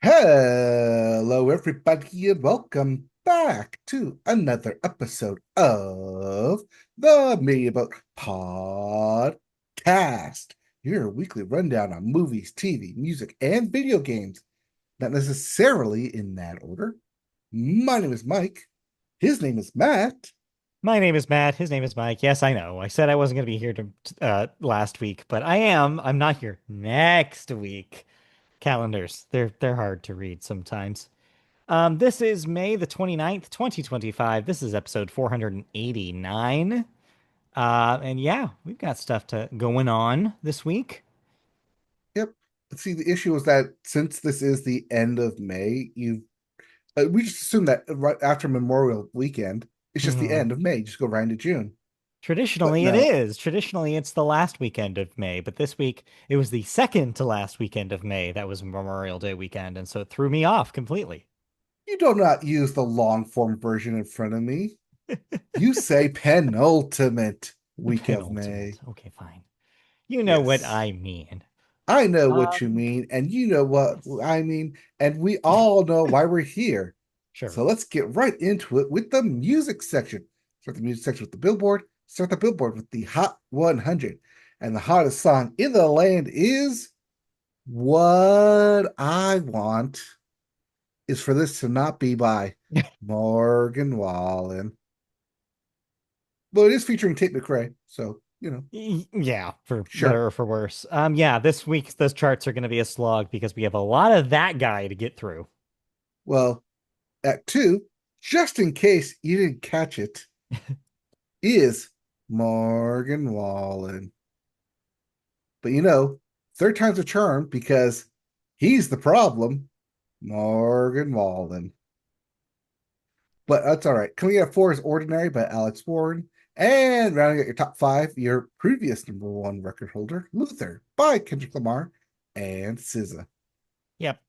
Hello, everybody, and welcome back to another episode of the Me About Podcast, your weekly rundown on movies, TV, music, and video games. Not necessarily in that order. My name is Mike. His name is Matt. My name is Matt. His name is Mike. Yes, I know. I said I wasn't going to be here last week, but I am. I'm not here next week. Calendars, they're hard to read sometimes. This is May the 29th, 2025. This is episode 489. And yeah, we've got stuff to going on this week. Yep. See, the issue is that since this is the end of May, we just assume that right after Memorial Weekend, it's just the Mhm. end of May. Just go right into June. But Traditionally, it no, is. Traditionally, it's the last weekend of May, but this week it was the second to last weekend of May. That was Memorial Day weekend, and so it threw me off completely. you do not use the long form version in front of me. You say penultimate week of May. Penultimate. Okay, fine. You know what Yes. I mean. I know what you Um, mean, and you know what yes. I mean, and we all know why we're here. Sure. So let's get right into it with the music section. Start the music section with the Billboard. Start the Billboard with the Hot 100. And the hottest song in the land is What I Want is for this to not be by Morgan Wallen. Well, it is featuring Tate McRae, so Yeah, for sure. better or for worse. Yeah, this week those charts are going to be a slog because we have a lot of that guy to get through. Well, at two, just in case you didn't catch it, is Morgan Wallen. But third time's a charm because he's the problem, Morgan Wallen. But that's all right. Coming in at four is Ordinary by Alex Warren. And rounding out your top five, your previous number one record holder, Luther by Kendrick Lamar and SZA. Yep.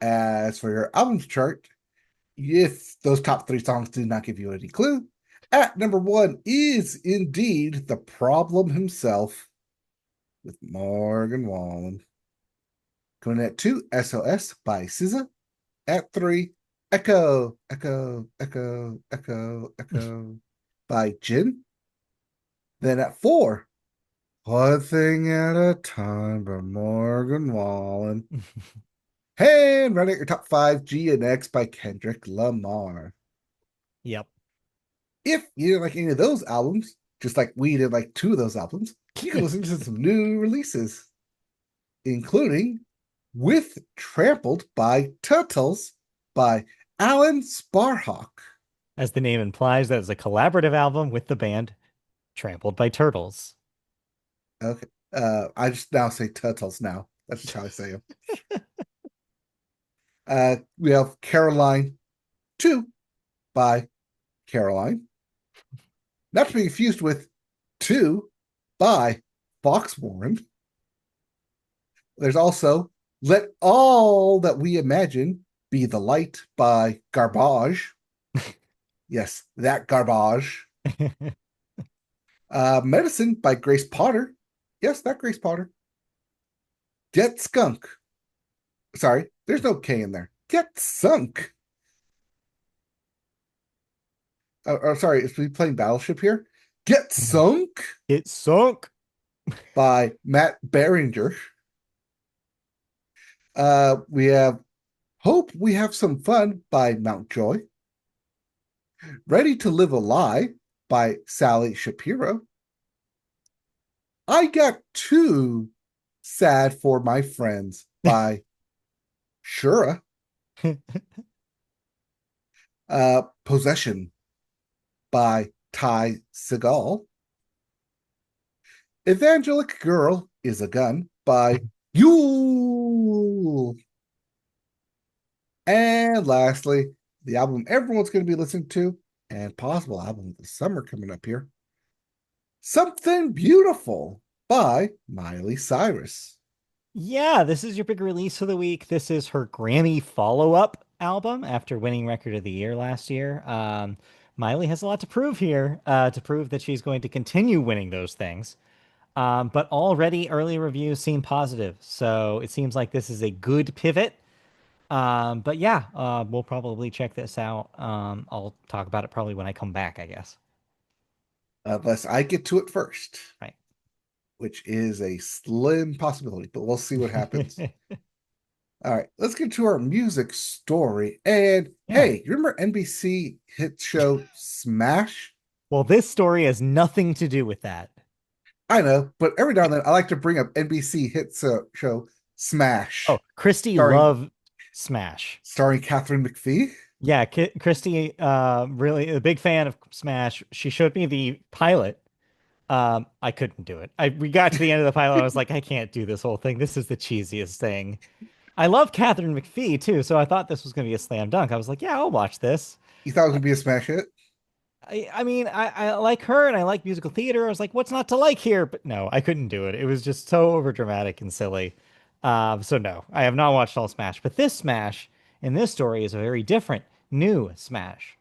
As for your albums chart, if those top three songs did not give you any clue, at number one is indeed the problem himself with Morgan Wallen. Coming at two, SOS by SZA. At three, Echo, Echo, Echo, Echo, Echo by Jin. Then at four, One Thing at a Time by Morgan Wallen. And running at your top five, G and X by Kendrick Lamar. Yep. If you didn't like any of those albums, just like we did like two of those albums, you can listen to some new releases, including With Trampled by Turtles by Alan Sparhawk. As the name implies, that is a collaborative album with the band Trampled by Turtles. Okay. I just now say Turtles now. That's just how I say them. We have Caroline 2 by Caroline. Not to be confused with 2 by Fox Warren. There's also Let All That We Imagine Be the Light by Garbage. Yes, that garbage. Medicine by Grace Potter. Yes, that Grace Potter. Get Skunk. Sorry, there's no K in there. Get Sunk. Sorry, is we playing Battleship here? Get Sunk It sunk. by Matt Berringer. We have Hope We Have Some Fun by Mountjoy. Ready to Live a Lie by Sally Shapiro. I Got Too Sad for My Friends by Shura. Possession by Ty Segal. Evangelic Girl is a Gun by Yule. And lastly, the album everyone's going to be listening to, and possible album of the summer coming up here, Something Beautiful by Miley Cyrus. Yeah, this is your big release of the week. This is her Grammy follow-up album after winning Record of the Year last year. Miley has a lot to prove here, to prove that she's going to continue winning those things. But already early reviews seem positive. So it seems like this is a good pivot But yeah, we'll probably check this out. I'll talk about it probably when I come back, I guess. Unless I get to it first, Right. which is a slim possibility, but we'll see what happens. All right, let's get to our music story. And Yeah. hey, you remember NBC hit show Smash? Well, this story has nothing to do with that. I know, but every now and then I like to bring up NBC hit show Oh, Smash, Christy starring loved Smash. Catherine McPhee. Yeah, Christy, really a big fan of Smash. She showed me the pilot. I couldn't do it. We got to the end of the pilot. I was like, I can't do this whole thing. This is the cheesiest thing. I love Catherine McPhee too, so I thought this was going to be a slam dunk. I was like, yeah, I'll watch this. You thought it was gonna be a smash hit? I mean, I like her and I like musical theater. I was like, what's not to like here? But no, I couldn't do it. It was just so overdramatic and silly. So no, I have not watched all Smash. But this Smash in this story is a very different, new Smash.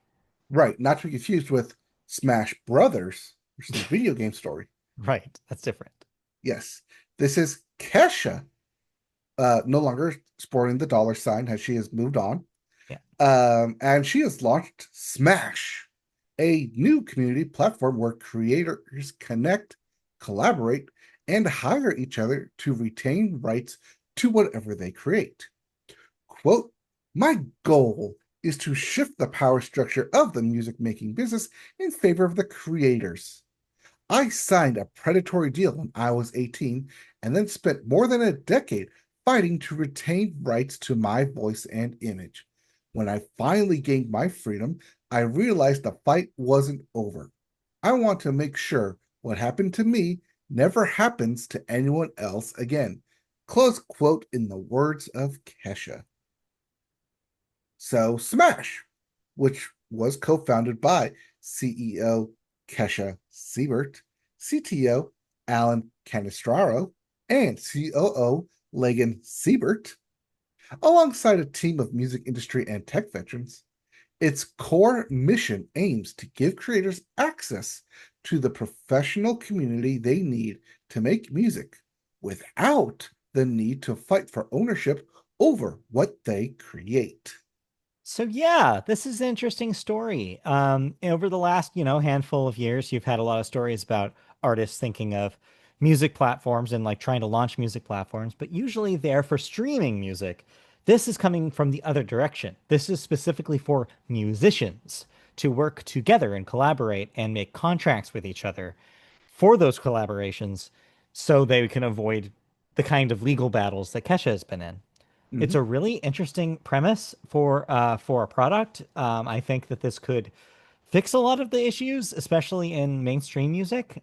Right, not to be confused with Smash Brothers, which is a video game story. Right, that's different. Yes, this is Kesha, no longer sporting the dollar sign as she has moved on. Yeah. And she has launched Smash, a new community platform where creators connect, collaborate, and hire each other to retain rights to whatever they create. Quote, my goal is to shift the power structure of the music making business in favor of the creators. I signed a predatory deal when I was 18 and then spent more than a decade fighting to retain rights to my voice and image. When I finally gained my freedom, I realized the fight wasn't over. I want to make sure what happened to me never happens to anyone else again. Close quote in the words of Kesha. So, Smash, which was co founded by CEO Kesha Siebert, CTO Alan Canestraro, and COO Legan Siebert, alongside a team of music industry and tech veterans. Its core mission aims to give creators access to the professional community they need to make music without the need to fight for ownership over what they create. So yeah, this is an interesting story. Over the last, handful of years, you've had a lot of stories about artists thinking of music platforms and like trying to launch music platforms, but usually they're for streaming music. This is coming from the other direction. This is specifically for musicians to work together and collaborate and make contracts with each other for those collaborations so they can avoid the kind of legal battles that Kesha has been in. It's Mhm. a really interesting premise for a product. I think that this could fix a lot of the issues, especially in mainstream music.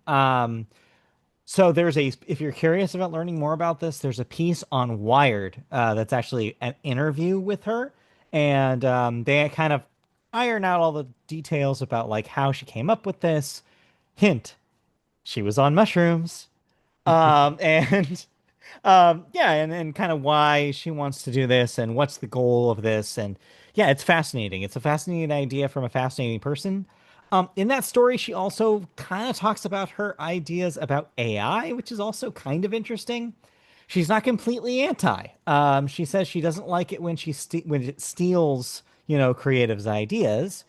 So if you're curious about learning more about this, there's a piece on Wired that's actually an interview with her, and they kind of iron out all the details about like how she came up with this. Hint: she was on mushrooms. And yeah, and kind of why she wants to do this and what's the goal of this. And yeah, it's fascinating. It's a fascinating idea from a fascinating person. In that story, she also kind of talks about her ideas about AI, which is also kind of interesting. She's not completely anti. She says she doesn't like it when when it steals, creatives' ideas,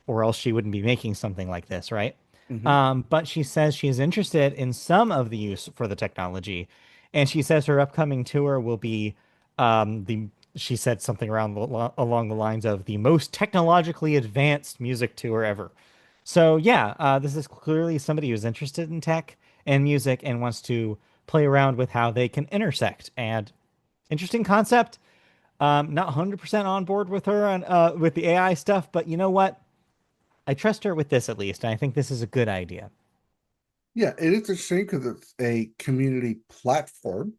or else she wouldn't be making something like this, right? Mhm. But she says she is interested in some of the use for the technology, and she says her upcoming tour will be the. She said something along the lines of the most technologically advanced music tour ever. So yeah, this is clearly somebody who's interested in tech and music and wants to play around with how they can intersect. And interesting concept. Not 100% on board with her on with the AI stuff, but you know what? I trust her with this at least, and I think this is a good idea. Yeah, it is a shame because it's a community platform.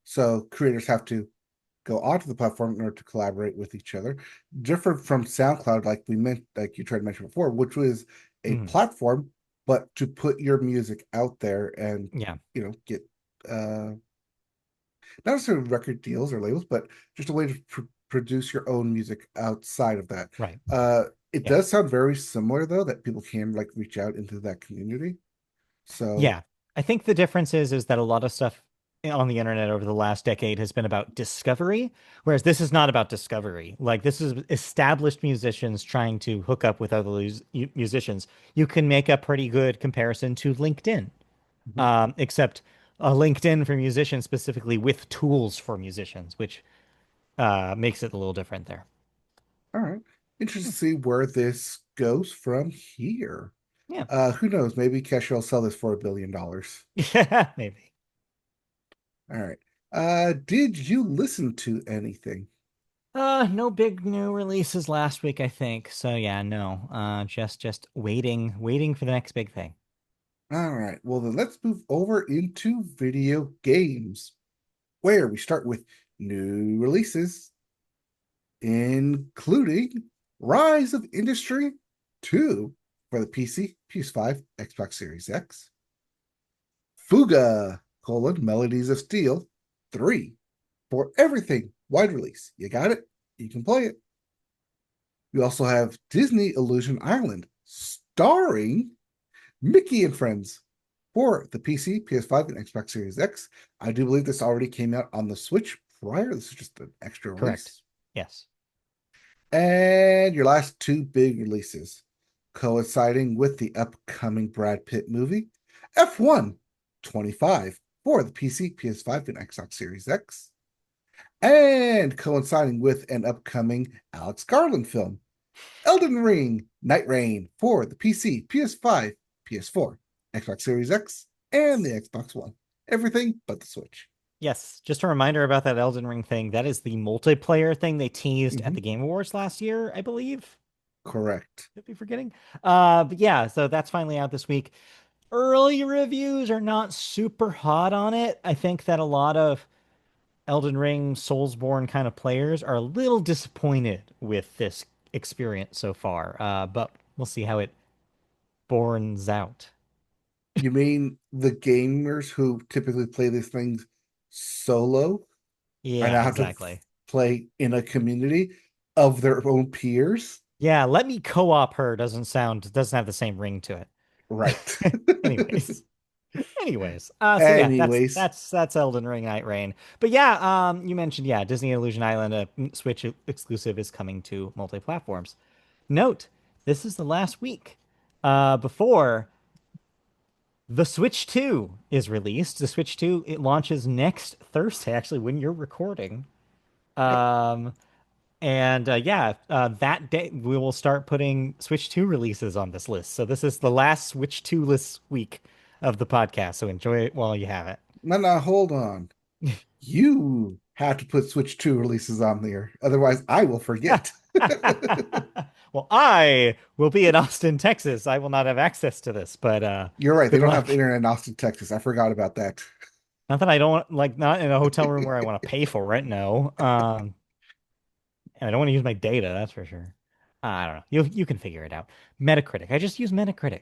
So creators have to go onto the platform in order to collaborate with each other. Different from SoundCloud, like you tried to mention before, which was a Mhm. platform, but to put your music out there and Yeah, get not necessarily record deals or labels, but just a way to produce your own music outside of that. right. It Yeah. does sound very similar though, that people can like reach out into that community. So Yeah. I think the difference is that a lot of stuff. on the internet over the last decade has been about discovery, whereas this is not about discovery. Like this is established musicians trying to hook up with other musicians. You can make a pretty good comparison to LinkedIn, Mhm. except a LinkedIn for musicians specifically with tools for musicians, which makes it a little different there. All right. Interesting to see where this goes from here. Yeah, Who knows? Maybe Kesha will sell this for $1 billion. yeah, maybe. All right. Did you listen to anything? No big new releases last week, I think. So yeah, no. Just waiting for the next big thing. All right. Well, then let's move over into video games, where we start with new releases, including Rise of Industry 2 for the PC, PS5, Xbox Series X, Fuga, Melodies of Steel 3 for everything wide release. You got it? You can play it. We also have Disney Illusion Island, starring Mickey and Friends for the PC, PS5, and Xbox Series X. I do believe this already came out on the Switch prior. This is just an extra Correct. release. Yes. And your last two big releases, coinciding with the upcoming Brad Pitt movie, F1 25 for the PC, PS5, and Xbox Series X, and coinciding with an upcoming Alex Garland film, Elden Ring Night Rain for the PC, PS5, PS4, Xbox Series X, and the Xbox One. Everything but the Switch. Yes. Just a reminder about that Elden Ring thing. That is the multiplayer thing they teased at Mm-hmm. the Game Awards last year, I believe. Correct. Could be forgetting. But yeah, so that's finally out this week. Early reviews are not super hot on it. I think that a lot of Elden Ring, Soulsborne kind of players are a little disappointed with this experience so far. But we'll see how it borns out. You mean the gamers who typically play these things solo and Yeah, now have to exactly. play in a community of their own peers? Yeah, let me co-op her doesn't have the same ring to Right. it. Anyways. Anyways, so yeah, that's Anyways, that's that's Elden Ring Night Rain. But yeah, you mentioned yeah, Disney Illusion Island, a Switch exclusive, is coming to multi-platforms. Note, this is the last week before the Switch 2 is released. The Switch 2 it launches next Thursday, actually, when you're recording. yep. Um, and yeah, that day we will start putting Switch 2 releases on this list. So this is the last Switch 2 list week of the podcast. So enjoy it while you have No, hold on. You have to put Switch 2 releases on there. Otherwise, I will it. forget. Well, I will be in Austin, Texas. I will not have access to this, but You're right. They good don't have luck. internet in Austin, Texas. I forgot about that. Not that I don't like not in a hotel room where I want to pay for it. No. And I don't want to use my data, that's for sure. I don't know. You can figure it out. Metacritic. I just use Metacritic.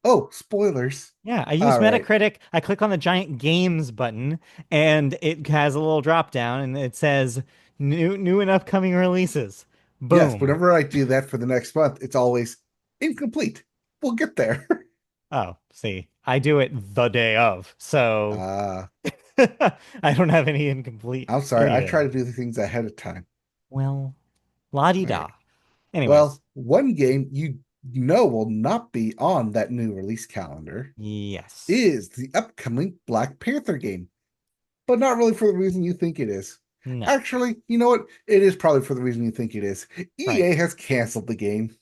Oh, spoilers. Yeah, I use All right. Metacritic. I click on the giant games button and it has a little drop down and it says new and upcoming releases. Yes, Boom. whenever I do that for the next month, it's always incomplete. We'll get there. Oh, see, I do it the day of. So uh, I don't have any incomplete I'm sorry. I try anything. to do the things ahead of time. Well, la di All right. da. Anyways, Well, one game you know will not be on that new release calendar yes. is the upcoming Black Panther game, but not really for the reason you think it is. No. Actually, you know what? It is probably for the reason you think it is. Right. EA has canceled the game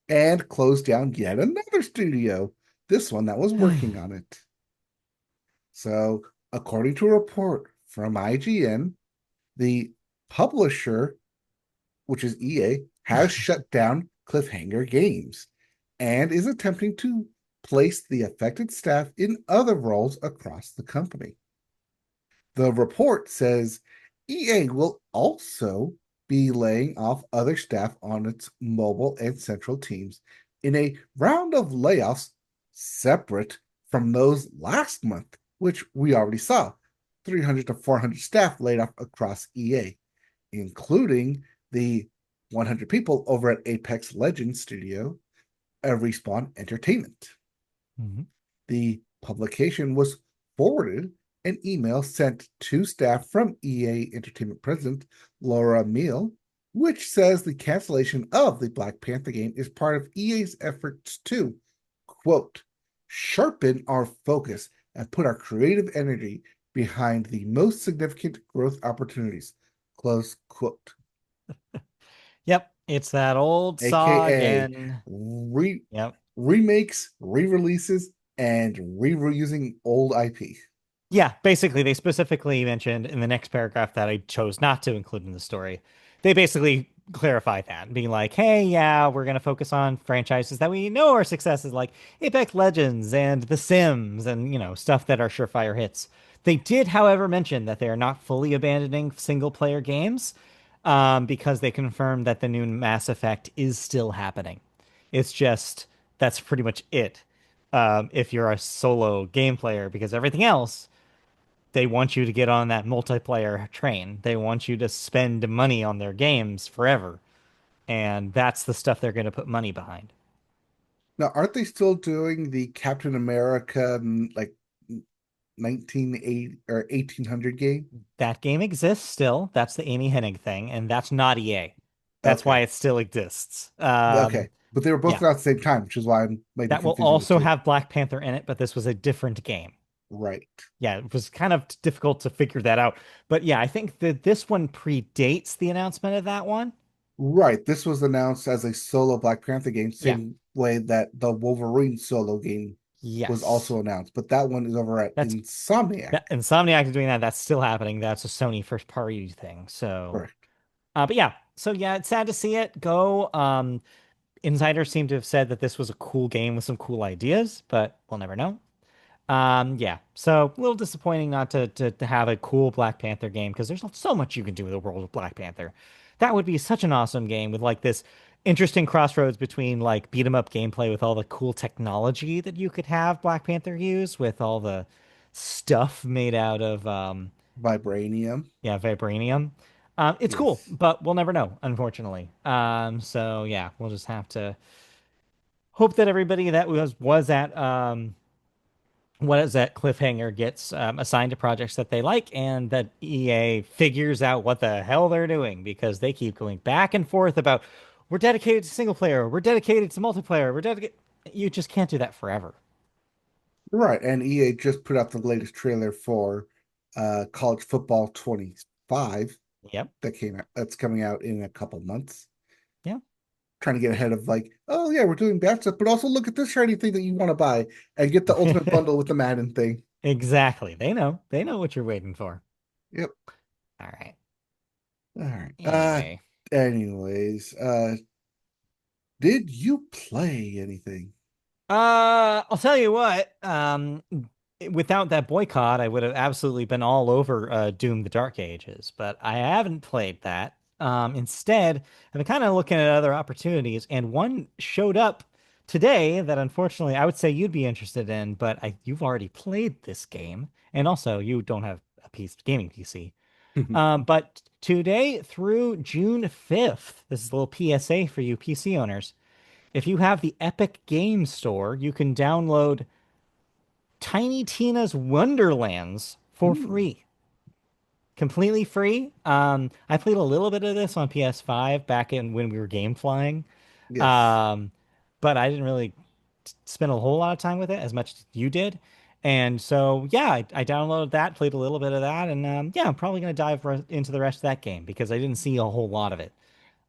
and closed down yet another studio, this one that was working on it. So, according to a report from IGN, the publisher, which is EA, has shut down Cliffhanger Games and is attempting to place the affected staff in other roles across the company. The report says EA will also be laying off other staff on its mobile and central teams in a round of layoffs separate from those last month, which we already saw 300 to 400 staff laid off across EA, including the 100 people over at Apex Legends Studio, Respawn Entertainment. Mhm. The publication was forwarded an email sent to staff from EA Entertainment President Laura Meal, which says the cancellation of the Black Panther game is part of EA's efforts to, quote, sharpen our focus and put our creative energy behind the most significant growth opportunities, close quote. Yep, it's that old saw AKA again. re- Yep. remakes, re-releases, and reusing old IP. Yeah, basically, they specifically mentioned in the next paragraph that I chose not to include in the story. They basically clarify that, being like, hey, yeah, we're going to focus on franchises that we know are successes like Apex Legends and The Sims and, stuff that are surefire hits. They did, however, mention that they are not fully abandoning single player games because they confirmed that the new Mass Effect is still happening. It's just that's pretty much it. If you're a solo game player, because everything else they want you to get on that multiplayer train. They want you to spend money on their games forever. And that's the stuff they're going to put money behind. Now, aren't they still doing the Captain America like 1980 or 1800 game? That game exists still. That's the Amy Hennig thing, and that's not EA. That's why Okay. it still exists. Okay. But they were both Yeah, out at the same time, which is why I might be that will confusing the also two. have Black Panther in it, but this was a different game. Right. Yeah, it was kind of difficult to figure that out. But yeah, I think that this one predates the announcement of that one. Right. This was announced as a solo Black Panther game, Yeah. same way that the Wolverine solo game was Yes. also announced. But that one is over at That's Insomniac. that Insomniac is doing that. That's still happening. That's a Sony first party thing. So, Correct. but yeah. So yeah, it's sad to see it go. Insiders seem to have said that this was a cool game with some cool ideas, but we'll never know. Yeah. So a little disappointing not to have a cool Black Panther game because there's so much you can do with the world of Black Panther. That would be such an awesome game with like this interesting crossroads between like beat 'em up gameplay with all the cool technology that you could have Black Panther use with all the stuff made out of Vibranium. yeah, vibranium. It's cool, Yes. but we'll never know, unfortunately. So yeah, we'll just have to hope that everybody that was at what is that Cliffhanger gets assigned to projects that they like, and that EA figures out what the hell they're doing because they keep going back and forth about we're dedicated to single player, we're dedicated to multiplayer, we're dedicated. You just can't do that forever. Right. And EA just put out the latest trailer for College Football 25 Yep. that's coming out in a couple months. Yeah. Trying to get ahead of like, oh yeah, we're doing bad stuff, but also look at this shiny thing that you want to buy and get the ultimate bundle with the Madden thing. Exactly. They know. They know what you're waiting for. Yep. All right. All right. Anyway, Anyways, did you play anything? I'll tell you what. Without that boycott, I would have absolutely been all over Doom: The Dark Ages, but I haven't played that. Instead, I've been kind of looking at other opportunities, and one showed up today that unfortunately I would say you'd be interested in, but you've already played this game, and also you don't have a gaming PC. But today through June 5th, this is a little PSA for you PC owners. If you have the Epic Game Store, you can download Tiny Tina's Wonderlands for Hmm. free. Completely free. I played a little bit of this on PS5 back in when we were game flying. Yes. Um, but I didn't really spend a whole lot of time with it as much as you did. And so, yeah, I downloaded that, played a little bit of that, and yeah, I'm probably going to dive into the rest of that game because I didn't see a whole lot of it.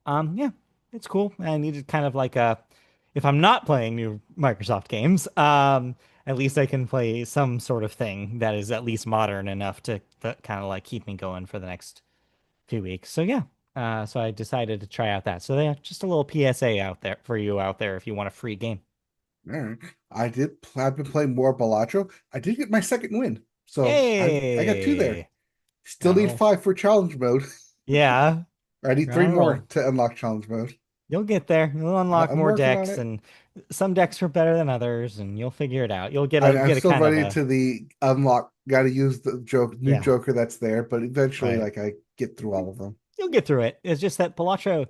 Yeah, it's cool. I needed kind of like if I'm not playing new Microsoft games, at least I can play some sort of thing that is at least modern enough to kind of like keep me going for the next few weeks. So yeah, so I decided to try out that. So yeah, just a little PSA out there for you out there if you want a free game. All right. I've been playing more Balatro. I did get my second win. So I got two there. Yay! Still need Well, five for challenge mode. yeah, I need you're three on a more roll. to unlock challenge mode. You'll get there. You'll unlock I'm more working on decks, it. and some decks are better than others, and you'll figure it out. I'm Get a still kind of running a into the unlock. Got to use the new yeah, Joker that's there, but eventually, right. like I get through all of them. You'll get through it. It's just that Balatro.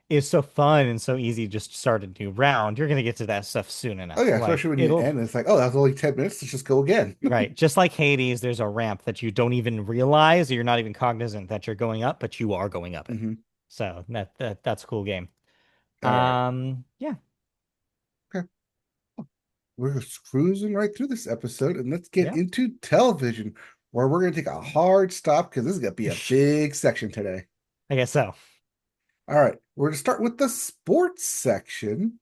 is so fun and so easy to just start a new round, you're gonna get to that stuff soon Oh enough. yeah, Like especially when you it'll end, it's like, oh, that was only 10 minutes. Let's just go again. right, just like Hades, there's a ramp that you don't even realize, or you're not even cognizant that you're going up, but you are going up it. Hmm. So that's a cool game. All right. Yeah, Okay. We're just cruising right through this episode, and let's get yeah, into television, where we're going to take a hard stop because this is going to be a big section today. I guess so. All right. We're going to start with the sports section,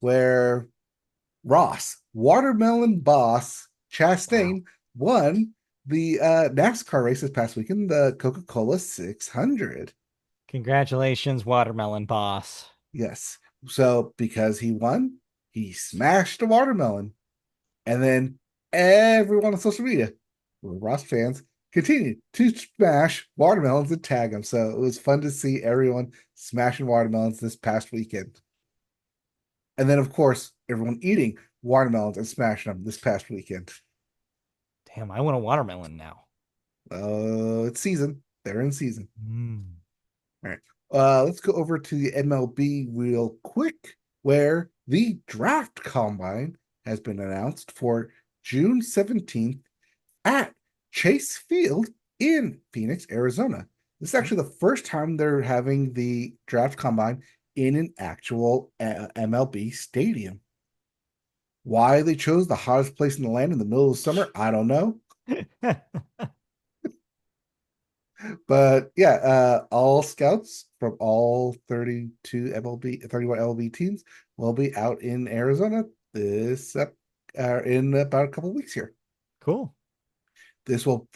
where Ross, watermelon boss Wow. Chastain, won the NASCAR race this past weekend, the Coca-Cola 600. Congratulations, Watermelon Boss. Yes. So because he won, he smashed a watermelon. And then everyone on social media, who were Ross fans, continued to smash watermelons and tag him. So it was fun to see everyone smashing watermelons this past weekend. And then, of course, everyone eating watermelons and smashing them this past weekend. Damn, I want a watermelon now. It's season. They're in season. Mm. All right. Let's go over to the MLB real quick, where the draft combine has been announced for June 17th at Chase Field in Phoenix, Arizona. This is Mm. actually the first time they're having the draft combine in an actual MLB stadium. Why they chose the hottest place in the land in the middle of summer, I don't know. But yeah, all scouts from all 32 MLB, 31 MLB teams will be out in Arizona in about a couple of weeks here. Cool. This will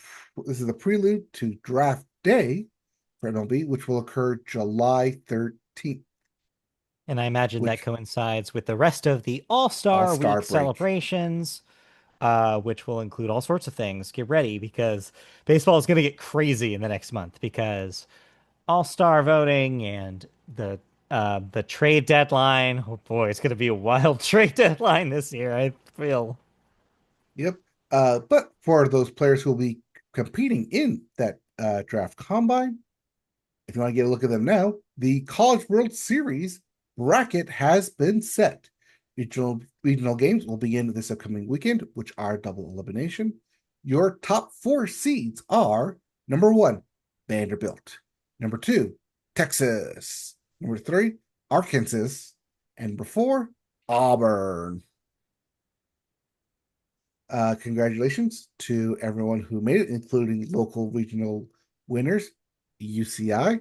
this is the prelude to draft day for MLB, which will occur July 13th, And I imagine that which coincides with the rest of the All-Star All-Star Week break. celebrations, which will include all sorts of things. Get ready because baseball is going to get crazy in the next month because All-Star voting and the trade deadline. Oh boy, it's going to be a wild trade deadline this year, I feel. Yep. But for those players who will be competing in that draft combine, if you want to get a look at them now, the College World Series bracket has been set. Regional games will begin this upcoming weekend, which are double elimination. Your top four seeds are number one, Vanderbilt. Number two, Texas. Number three, Arkansas. And number four, Auburn. Congratulations to everyone who made it, including local regional winners, UCI,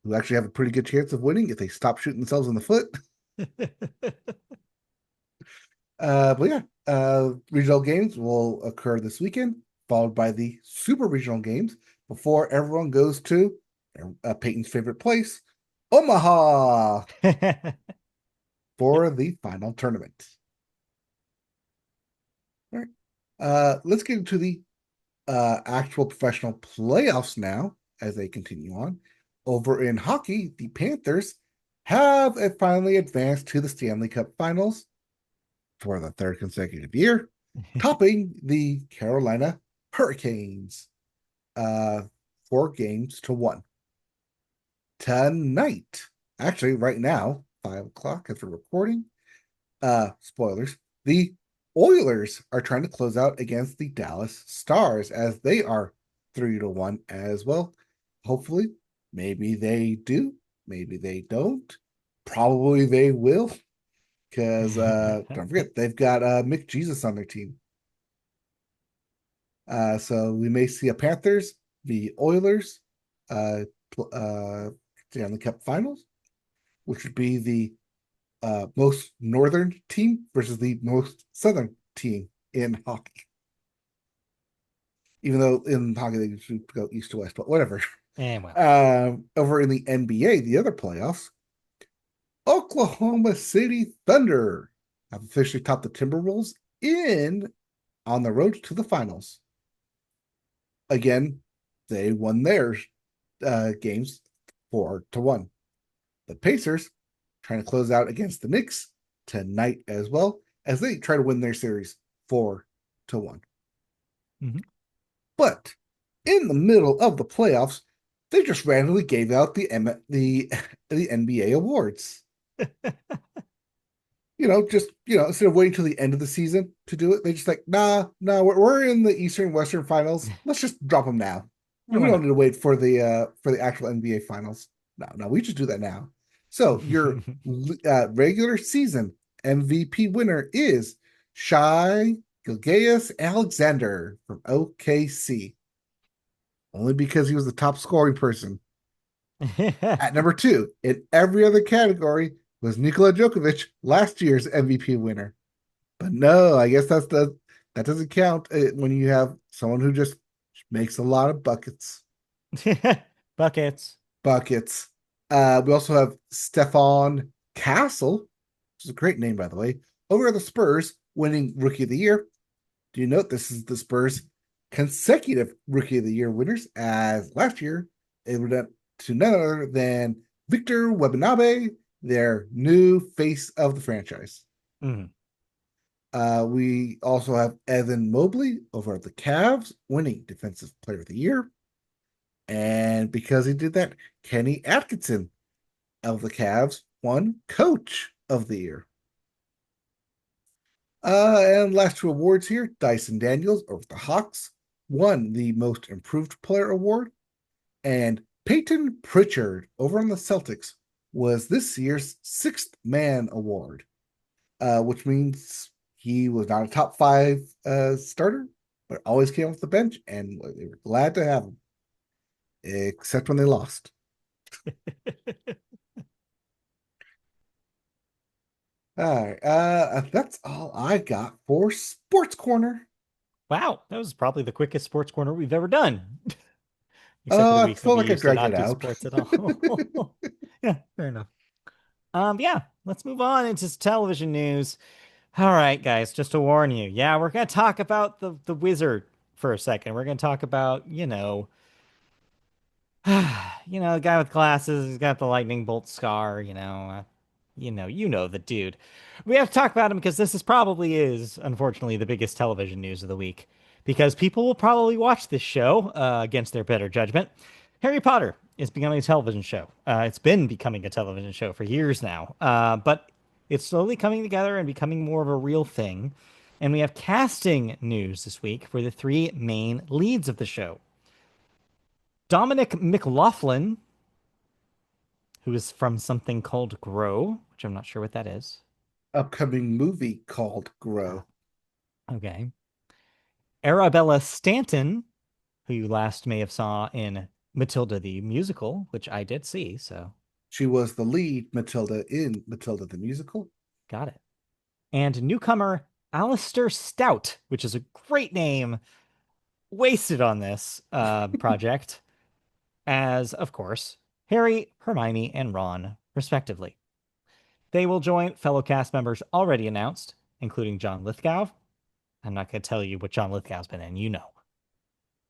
who actually have a pretty good chance of winning if they stop shooting themselves in the foot. But yeah, regional games will occur this weekend, followed by the super regional games before everyone goes to Peyton's favorite place, Omaha, for the final tournament. All right. Let's get into the actual professional playoffs now as they continue on. Over in hockey, the Panthers have finally advanced to the Stanley Cup Finals for the third consecutive year, topping the Carolina Hurricanes uh, 4 games to 1. Tonight, actually, right now, 5 o'clock as we're recording, spoilers, the Oilers are trying to close out against the Dallas Stars as they are 3-1 as well. Hopefully, maybe they do, maybe they don't. Probably they will, because don't forget they've got Mick Jesus on their team. So we may see a Panthers, the Oilers, uh, Stanley Cup Finals, which would be the most northern team versus the most southern team in hockey. Even though in hockey they should go east to west, but whatever. And well, Over in the NBA, the other playoffs, Oklahoma City Thunder have officially topped the Timberwolves in on the road to the finals. Again, they won their games 4-1. The Pacers trying to close out against the Knicks tonight as well as they try to win their series 4-1. mhm. But in the middle of the playoffs, They just randomly gave out the NBA awards. Instead of waiting till the end of the season to do it, they just like, nah, we're in the Eastern Western Finals. Let's just drop them now. Yeah, We why don't not? need to wait for the actual NBA Finals. No, we just do that now. So your regular season MVP winner is Shai Gilgeous-Alexander from OKC, only because he was the top scoring person. At number two, in every other category, was Nikola Djokovic, last year's MVP winner. But no, I guess that doesn't count when you have someone who just makes a lot of Buckets. buckets. We also have Stefan Castle, which is a great name, by the way, over at the Spurs, winning Rookie of the Year. Do you note this is the Spurs' consecutive Rookie of the Year winners, as last year it went up to none other than Victor Wembanyama, their new face of the franchise. Mhm. We also have Evan Mobley over at the Cavs, winning Defensive Player of the Year. And because he did that, Kenny Atkinson of the Cavs won Coach of the Year. And last two awards here, Dyson Daniels over the Hawks won the Most Improved Player award, and Peyton Pritchard over on the Celtics was this year's Sixth Man award, which means he was not a top five starter, but always came off the bench, and they were glad to have him, except when they lost. All right, that's all I got for Sports Corner. Wow, that was probably the quickest sports corner we've ever done, except for the I weeks that felt we like I used to dragged it not do out. sports at all. Yeah, fair enough. Yeah, let's move on into television news. All right, guys, just to warn you, yeah, we're gonna talk about the wizard for a second. We're gonna talk about, the guy with glasses, he's got the lightning bolt scar, the dude. We have to talk about him because this is probably is, unfortunately, the biggest television news of the week. Because people will probably watch this show against their better judgment. Harry Potter is becoming a television show. It's been becoming a television show for years now, but it's slowly coming together and becoming more of a real thing. And we have casting news this week for the three main leads of the show. Dominic McLaughlin, who is from something called Grow, which I'm not sure what that is. Upcoming movie called Oh, Grow. okay. Arabella Stanton, who you last may have saw in Matilda the Musical, which I did see, so She was the lead Matilda in Matilda the Musical. got it. And newcomer Alistair Stout, which is a great name, wasted on this project, as, of course, Harry, Hermione, and Ron, respectively. They will join fellow cast members already announced, including John Lithgow. I'm not going to tell you what John Lithgow's been in, you know.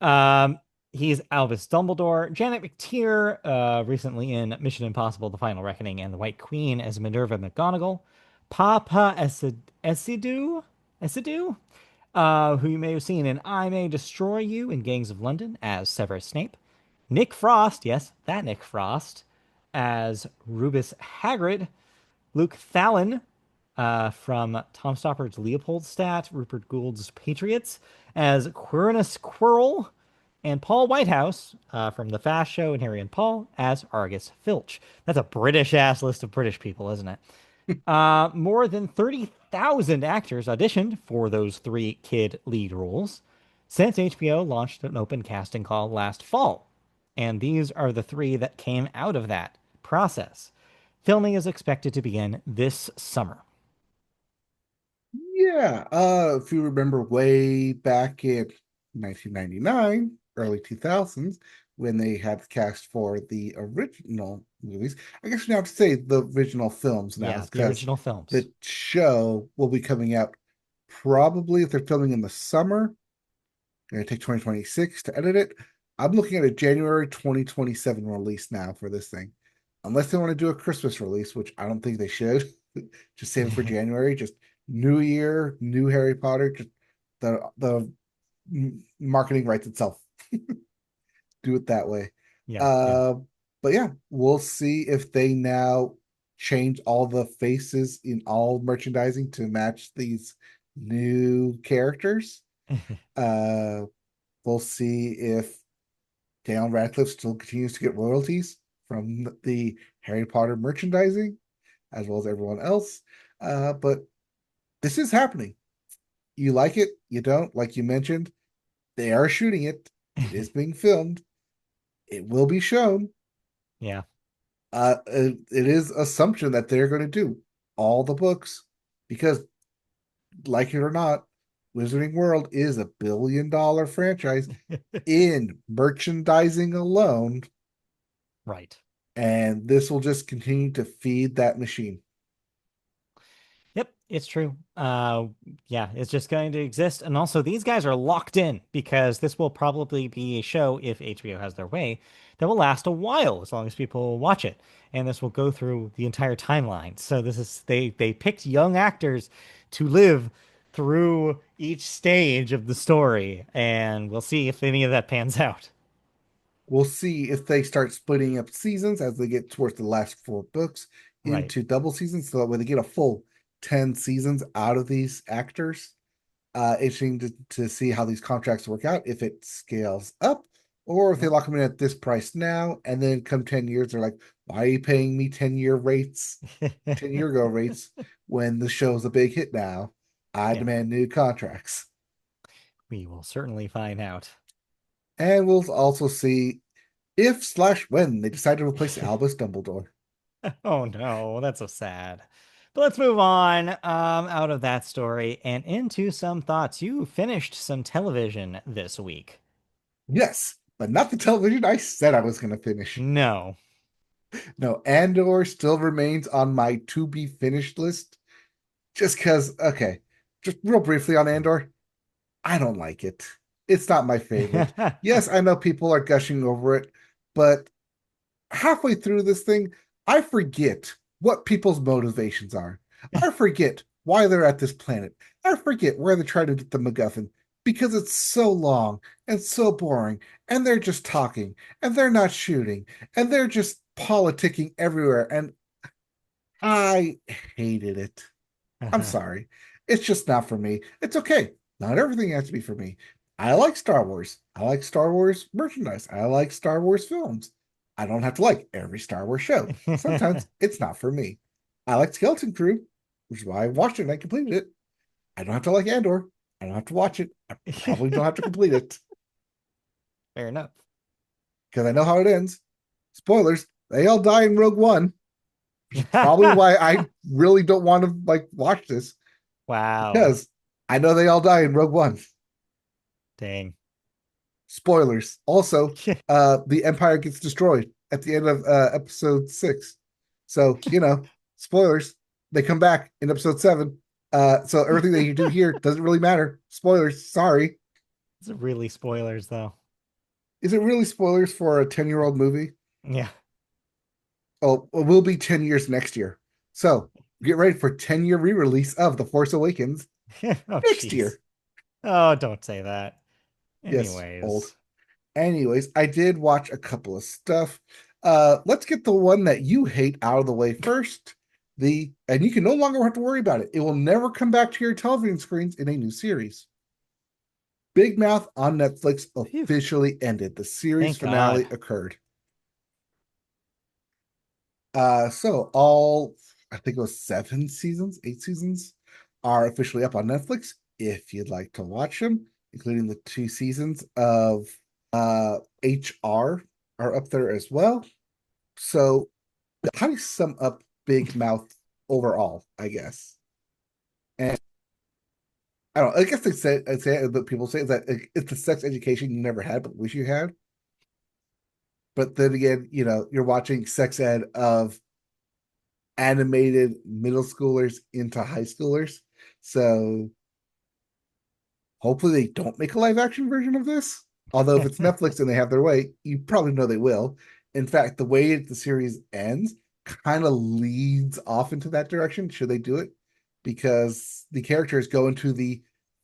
Um, he's Albus Dumbledore, Janet McTeer, recently in Mission Impossible: The Final Reckoning, and The White Queen as Minerva McGonagall, Papa Esidu, who you may have seen in I May Destroy You in Gangs of London as Severus Snape, Nick Frost, yes, that Nick Frost, as Rubus Hagrid, Luke Fallon, from Tom Stoppard's Leopoldstadt, Rupert Gould's Patriots, as Quirinus Quirrell, and Paul Whitehouse, from The Fast Show and Harry and Paul, as Argus Filch. That's a British ass list of British people, isn't it? More than 30,000 actors auditioned for those three kid lead roles since HBO launched an open casting call last fall. And these are the three that came out of that process. Filming is expected to begin this summer. Yeah, if you remember way back in 1999, early 2000s, when they had the cast for the original movies, I guess you have to say the original films now, Yeah, the because original films. the show will be coming out probably if they're filming in the summer. They're gonna take 2026 to edit it. I'm looking at a January 2027 release now for this thing. Unless they want to do a Christmas release, which I don't think they should. Just save it for January. Just new year, new Harry Potter. Just the marketing writes itself. Do it that way. Yeah, yeah. Uh, but yeah, we'll see if they now change all the faces in all merchandising to match these new characters. Uh, we'll see if Daniel Radcliffe still continues to get royalties from the Harry Potter merchandising, as well as everyone else. But this is happening. You like it, you don't, like you mentioned, they are shooting it. It is being filmed. It will be shown. Yeah. It is assumption that they're going to do all the books because, like it or not, Wizarding World is $1 billion franchise in merchandising alone, Right. and this will just continue to feed that machine. Yep, it's true. Yeah, it's just going to exist. And also, these guys are locked in because this will probably be a show, if HBO has their way, that will last a while as long as people watch it. And this will go through the entire timeline. So this is they picked young actors to live through each stage of the story, and we'll see if any of that pans out. We'll see if they start splitting up seasons as they get towards the last four books Right. into double seasons, so that way they get a full 10 seasons out of these actors. Interesting to see how these contracts work out, if it scales up or if they Yep. lock them in at this price now, and then come 10 years, they're like, why are you paying me 10-year rates, 10-year ago rates, when the show's a big hit now? I Yeah, demand new contracts. we will certainly find out. And we'll also see if slash when they decide to replace Albus Dumbledore. Oh no, that's so sad. But let's move on out of that story and into some thoughts. You finished some television this week. Yes, but not the television I said I was going to finish. No. No, Andor still remains on my to be finished list just because, okay, just real briefly on Andor, I don't like it. It's not my favorite. Yes, I know people are gushing over it, but halfway through this thing, I forget what people's motivations are. I forget why they're at this planet. I forget where they're trying to get the MacGuffin because it's so long and so boring, and they're just talking, and they're not shooting, and they're just politicking everywhere. And I hated it. I'm sorry. It's just not for me. It's okay. Not everything has to be for me. I like Star Wars. I like Star Wars merchandise. I like Star Wars films. I don't have to like every Star Wars show. Sometimes it's not for me. I like Skeleton Crew, which is why I watched it and I completed it. I don't have to like Andor. I don't have to watch it. I probably don't have to complete it Fair enough. because I know how it ends. Spoilers, they all die in Rogue One, which is probably why I really don't want to like watch this Wow. because I know they all die in Rogue One. Dang. Spoilers. Also, the Empire gets destroyed at the end of episode 6. So, spoilers. They come back in episode 7. So everything that you do here doesn't really matter. Spoilers. Sorry. It's really spoilers though. Is it really spoilers for a 10-year-old movie? Yeah. Oh, it will be 10 years next year. So get ready for 10-year re-release of The Force Awakens Oh next jeez. year. Oh, don't say that. Yes, old. Anyways. Anyways, I did watch a couple of stuff. Let's get the one that you hate out of the way first. And you can no longer have to worry about it. It will never come back to your television screens in a new series. Big Mouth on Netflix Phew. officially ended. The series Thank God. finale occurred. So all I think it was 7 seasons, 8 seasons are officially up on Netflix if you'd like to watch them, including the 2 seasons of HR are up there as well. So how do you sum up Big Mouth overall, I guess? And I don't know, I guess I'd say it, but people say that it's the sex education you never had but wish you had. But then again, you're watching sex ed of animated middle schoolers into high schoolers. So hopefully they don't make a live action version of this. Although if it's Netflix and they have their way, you probably know they will. In fact, the way the series ends kind of leads off into that direction, should they do it, because the characters go into the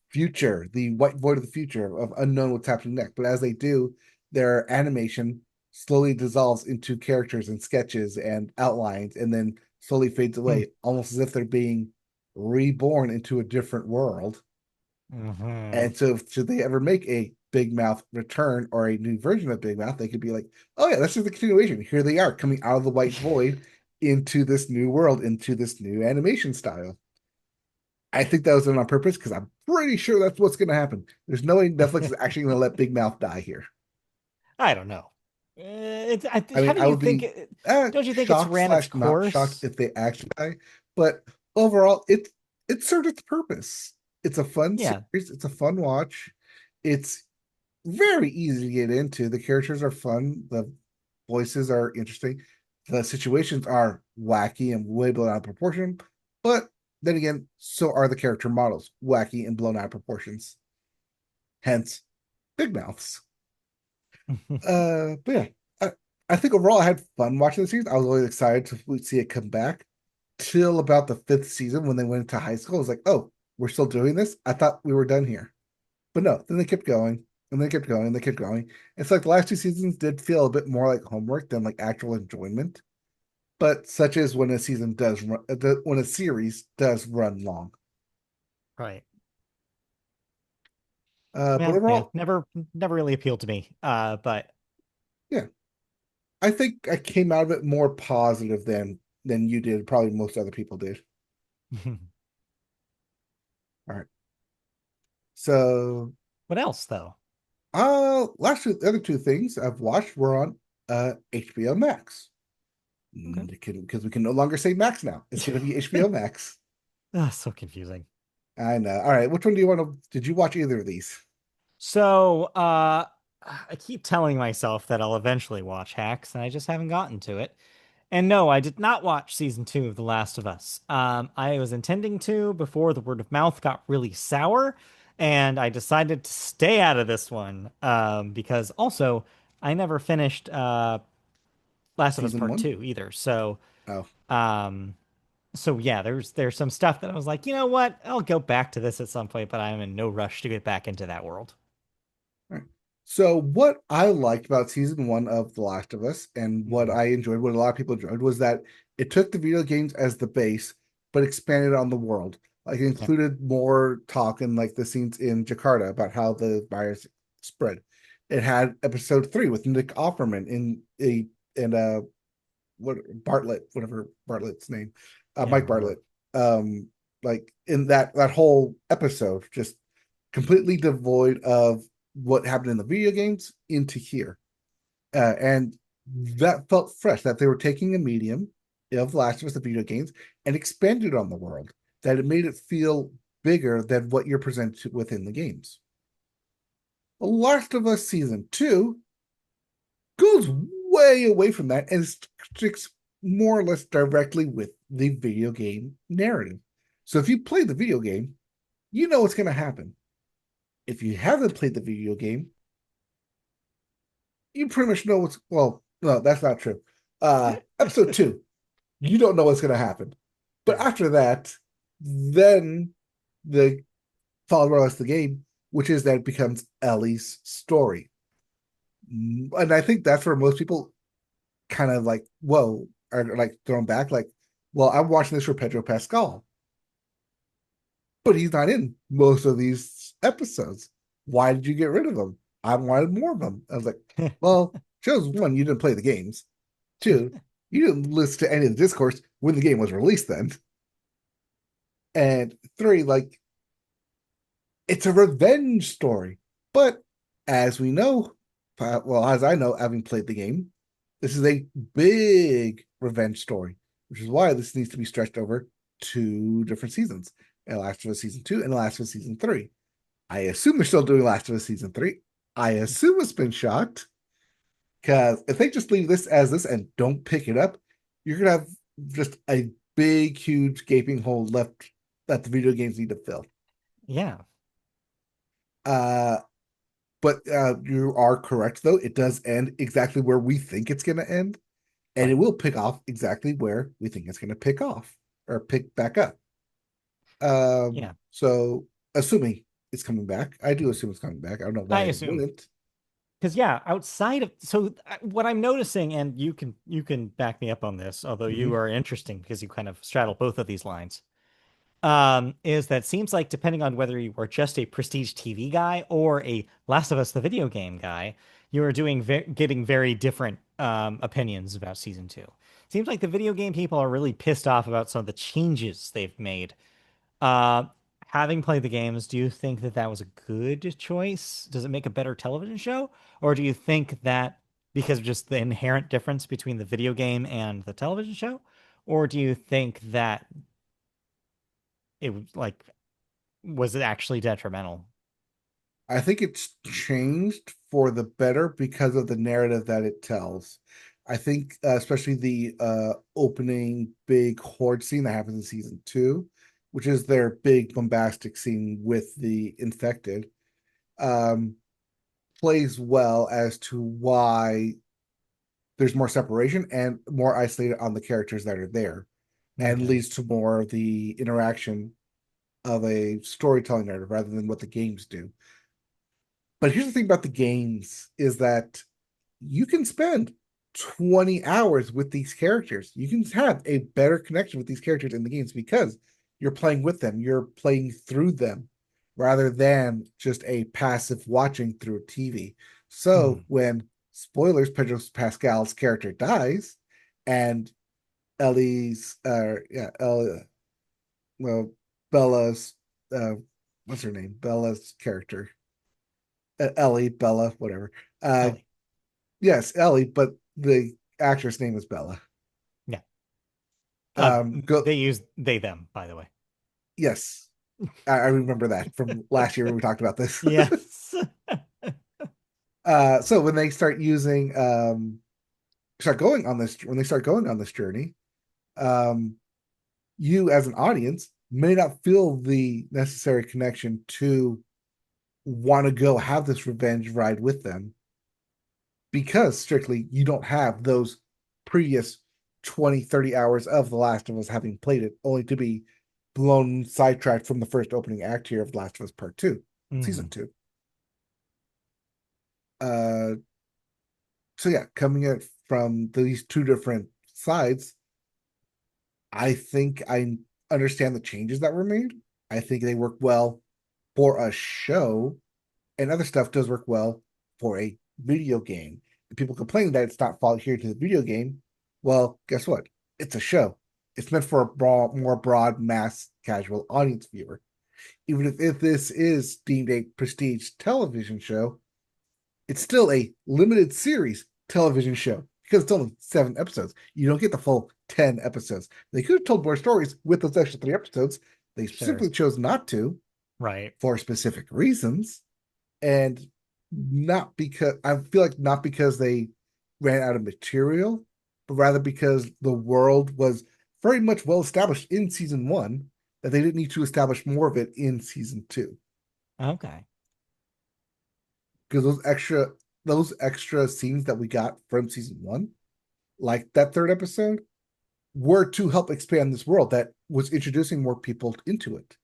future, the white void of the future of unknown what's happening next. But as they do, their animation slowly dissolves into characters and sketches and outlines and then slowly fades Hmm. away, almost as if they're being reborn into a different world. Hmm. And so, should they ever make a Big Mouth return or a new version of Big Mouth, they could be like, oh, yeah, that's just the continuation. Here they are coming out of the white void into this new world, into this new animation style. I think that was done on purpose because I'm pretty sure that's what's going to happen. There's no way Netflix is actually going to let Big Mouth die here. I don't know. I How mean, do I you would think? be Don't you think it's shocked ran its slash not shocked course? if they actually die, but overall, it served its purpose. It's a fun Yeah. series. It's a fun watch. It's very easy to get into. The characters are fun. The voices are interesting. The situations are wacky and way blown out of proportion. But then again, so are the character models, wacky and blown out of proportions. Hence, big mouths. But yeah, I, I think overall I had fun watching the series. I was really excited to see it come back till about the fifth season when they went into high school. I was like, oh, we're still doing this? I thought we were done here. But no, then they kept going and they kept going and they kept going. It's like the last two seasons did feel a bit more like homework than like actual enjoyment. But such is when a season does run, when a series does run long. Right. But Well, yeah, overall, never really appealed to me. But yeah, I think I came out of it more positive than you did. Probably most other people did. All right. So, what else though? last two, the other two things I've watched were on HBO Max. Okay. Because we can no longer say Max now. It's going to be HBO Max. So confusing. I know. All right. Which one do you want to? Did you watch either of these? So, I keep telling myself that I'll eventually watch Hacks, and I just haven't gotten to it. And no, I did not watch season two of The Last of Us. I was intending to before the word of mouth got really sour, and I decided to stay out of this one. Because also I never finished Last of Us Season Part one? Two either. So, Oh, um, so yeah, there's some stuff that I was like, you know what? I'll go back to this at some point, but I'm in no rush to get back into that world. all right. So what I liked about season one of The Last of Us and what Hmm. I enjoyed, what a lot of people enjoyed, was that it took the video games as the base, but expanded on the world. Like it Yep. included more talk and like the scenes in Jakarta about how the virus spread. It had episode three with Nick Offerman in a and what Bartlett, whatever Bartlett's name, Yeah, I Mike don't remember. Bartlett. Um, like in that whole episode, just completely devoid of what happened in the video games into here, and that felt fresh. That they were taking a medium of The Last of Us, the video games, and expanded on the world. That it made it feel bigger than what you're presented within the games. The Last of Us season two goes way away from that and sticks more or less directly with the video game narrative. So if you play the video game, you know what's going to happen. If you haven't played the video game, you pretty much know what's well, no, that's not true. Episode two, you don't know what's going to happen. But Fair. after that, then the follow more or less the game, which is that it becomes Ellie's story. And I think that's where most people kind of like, whoa, are like thrown back, like, well, I'm watching this for Pedro Pascal, but he's not in most of these episodes. Why did you get rid of him? I wanted more of them. I was like, well, shows one, you didn't play the games. Two, you didn't listen to any of the discourse when the game was released then. And three, like, it's a revenge story. But as we know, well, as I know, having played the game, this is a big revenge story, which is why this needs to be stretched over two different seasons. And Last of Us season two and Last of Us season three. I assume they're still doing Last of Us season three. I assume it's been shocked because if they just leave this as this and don't pick it up, you're gonna have just a big, huge gaping hole left that the video games need to fill. Yeah. Uh, but you are correct though; it does end exactly where we think it's going to end, and it Right. will pick off exactly where we think it's going to pick off or pick back up. Yeah. So assuming it's coming back, I do assume it's coming back. I don't know I why it assume wouldn't. Because yeah, outside of what I'm noticing, and you can back me up on this, although you Hmm. are interesting because you kind of straddle both of these lines. Is that seems like depending on whether you are just a prestige TV guy or a Last of Us the video game guy, you are getting very different opinions about season two. Seems like the video game people are really pissed off about some of the changes they've made. Uh, Having played the games, do you think that that was a good choice? Does it make a better television show, or do you think that because of just the inherent difference between the video game and the television show, or do you think that it was like was it actually detrimental? I think it's changed for the better because of the narrative that it tells. I think, especially the opening big horde scene that happens in season two, which is their big bombastic scene with the infected, um, plays well as to why there's more separation and more isolated on the characters that are there, and Okay. leads to more of the interaction of a storytelling narrative rather than what the games do. But here's the thing about the games is that you can spend 20 hours with these characters. You can have a better connection with these characters in the games because you're playing with them, you're playing through them rather than just a passive watching through a TV. So Hmm. when spoilers, Pedro Pascal's character dies and Ellie's yeah, well, Bella's uh what's her name? Bella's character. Ellie, Bella, whatever. Uh Ellie. Yes, Ellie, but the actress name is Bella. Yeah. Go. They use they them, by the way. Yes, I remember that from last year when we talked about this. Yes. So when they start using, start going on this, when they start going on this journey, um, you as an audience may not feel the necessary connection to want to go have this revenge ride with them because strictly you don't have those previous 20, 30 hours of The Last of Us having played it, only to be blown sidetracked from the first opening act here of The Last of Us Part 2, Season Hmm. 2. Uh, so yeah, coming at from these two different sides, I think I understand the changes that were made. I think they work well for a show, and other stuff does work well for a video game. People complain that it's not followed here to the video game. Well, guess what? It's a show. It's meant for a more broad, mass, casual audience viewer. Even if this is deemed a prestige television show, it's still a limited series television show because it's only 7 episodes. You don't get the full 10 episodes. They could have told more stories with those extra 3 episodes. They Sure. simply chose not to Right. for specific reasons, and not because I feel like not because they ran out of material, but rather because the world was very much well established in season one that they didn't need to establish more of it in season two. Okay. Because those extra scenes that we got from season one, like that third episode, were to help expand this world that was introducing more people into it.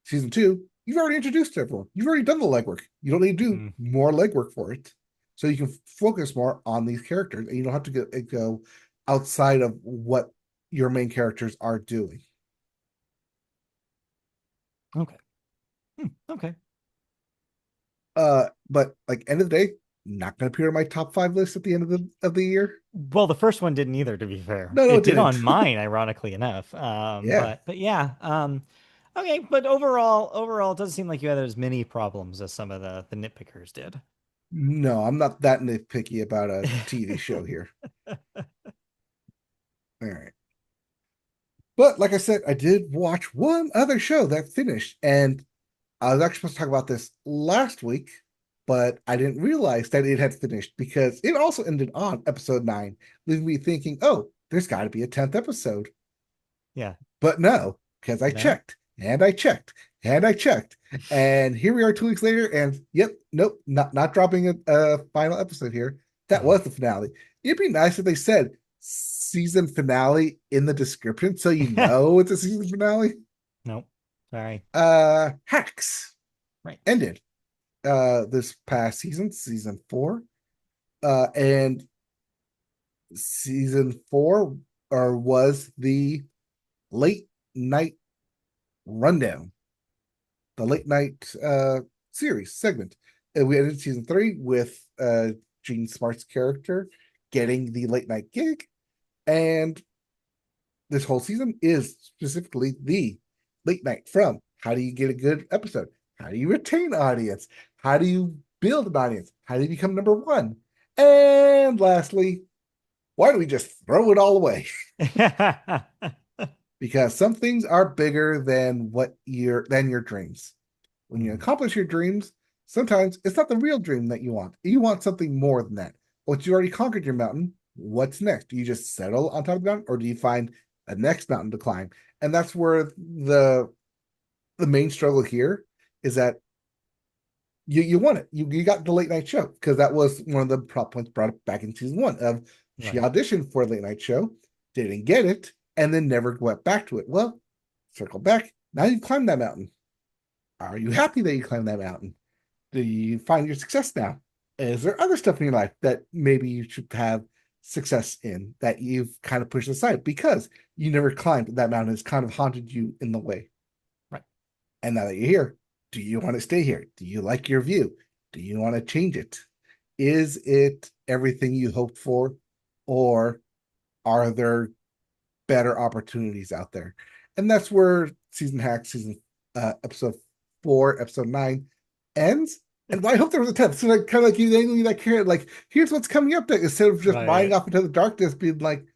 Season two, you've already introduced everyone. You've already done the legwork. You don't need to do Hmm. more legwork for it. So you can focus more on these characters and you don't have to go outside of what your main characters are doing. Okay. Okay. But like end of the day, not gonna appear in my top five list at the end of the year. Well, the first one didn't either, to be fair. No, no, It it did on didn't. mine, ironically enough. Yeah. But yeah. Okay, but overall, it doesn't seem like you had as many problems as some of the nitpickers did. No, I'm not that nitpicky about a TV show here. All right. But like I said, I did watch one other show that finished, and I was actually supposed to talk about this last week, but I didn't realize that it had finished because it also ended on episode 9, leaving me thinking, oh, there's got to be a 10th episode. Yeah. But no, because I No? checked and I checked and I checked. And here we are 2 weeks later, and yep, nope, not dropping a final episode here. That was the finale. It'd be nice if they said season finale in the description so you know it's a season finale. Nope. Sorry. Hacks Right. ended. this past season, season four. And season four was the late night rundown, the late night series segment. And we ended season three with Gene Smart's character getting the late night gig. And this whole season is specifically the late night from how do you get a good episode? How do you retain audience? How do you build an audience? How do you become number one? And lastly, why do we just throw it all away? Because some things are bigger than your dreams. When you Mhm. accomplish your dreams, sometimes it's not the real dream that you want. You want something more than that. Once you already conquered your mountain, what's next? Do you just settle on top of the mountain, or do you find a next mountain to climb? And that's where the main struggle here is that you won it. You got the late night show because that was one of the prop points brought up back in season one of she Right. auditioned for a late night show, didn't get it, and then never went back to it. Well, circle back. Now you've climbed that mountain. Are you happy that you climbed that mountain? Do you find your success now? Is there other stuff in your life that maybe you should have success in that you've kind of pushed aside because you never climbed that mountain? Has kind of haunted you in the way. Right. And now that you're here, do you want to stay here? Do you like your view? Do you want to change it? Is it everything you hoped for? Or are there better opportunities out there? And that's where season episode four, episode nine ends. And I hope there was a 10th. So like kind of like you dangling that carrot, like, here's what's coming up that instead of just riding Right. off into the darkness, being like,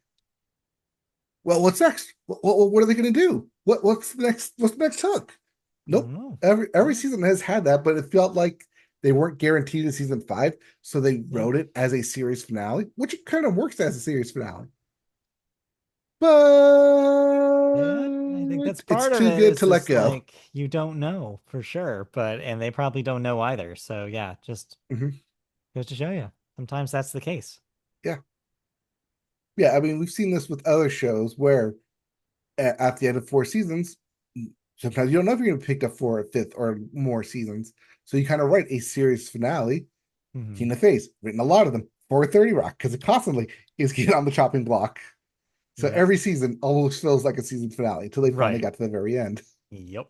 well, what's next? What are they going to do? What's the next hook? Nope. No. Every Yeah. season has had that, but it felt like they weren't guaranteed in season five, so they Yeah. wrote it as a series finale, which it kind of works as a series finale. Yeah. I think But that's it's part of too it. good It's to let just go. like you don't know for sure, but and they probably don't know either. So yeah, just Mhm. goes to show you. Sometimes that's the case. Yeah, yeah. I mean, we've seen this with other shows where at the end of four seasons, sometimes you don't know if you're going to pick up for a fifth or more seasons. So you kind of write a series finale. Hmm. Tina Fey's written a lot of them for 30 Rock because it constantly is getting on the chopping block. So Yep. every season almost feels like a season finale until they finally Right. got to the very end. Yep.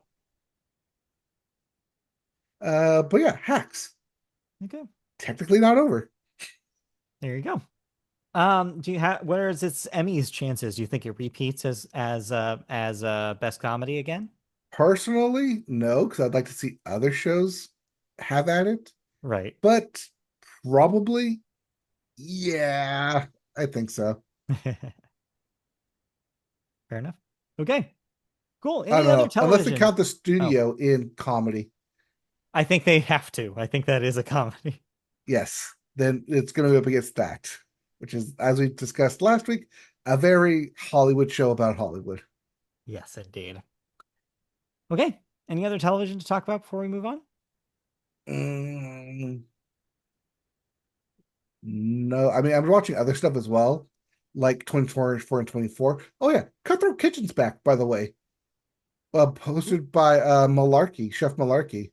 But yeah, Hacks Okay. technically not over. There you go. Do you have what is its Emmys chances? Do you think it repeats as best comedy again? Personally, no, because I'd like to see other shows have at it. Right. But probably, yeah, I think so. Fair enough. Okay. Cool. I Any don't other know, unless they television? count the Oh, studio in comedy. I think they have to. I think that is a comedy. Yes, then it's going to be up against that, which is, as we discussed last week, a very Hollywood show about Hollywood. Yes, indeed. Okay. Any other television to talk about before we move on? Mm, no, I mean, I'm watching other stuff as well, like 24 and 24. Oh, yeah, Cutthroat Kitchen's back, by the way, Ooh. hosted by Malarkey, Chef Malarkey.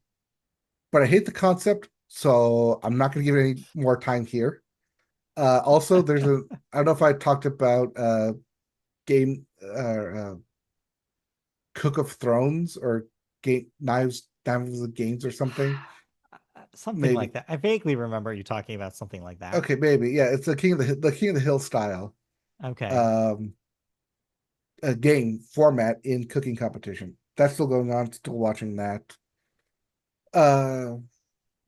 But I hate the concept, so I'm not going to give it any more time here. Also, I don't know if I talked about game Cook of Thrones or game Knives of Games or something. Something like Maybe. that. I vaguely remember you talking about something like that. Okay, maybe. Yeah, it's the King of the Hill style Okay. um a game format in cooking competition. That's still going on, still watching that. Uh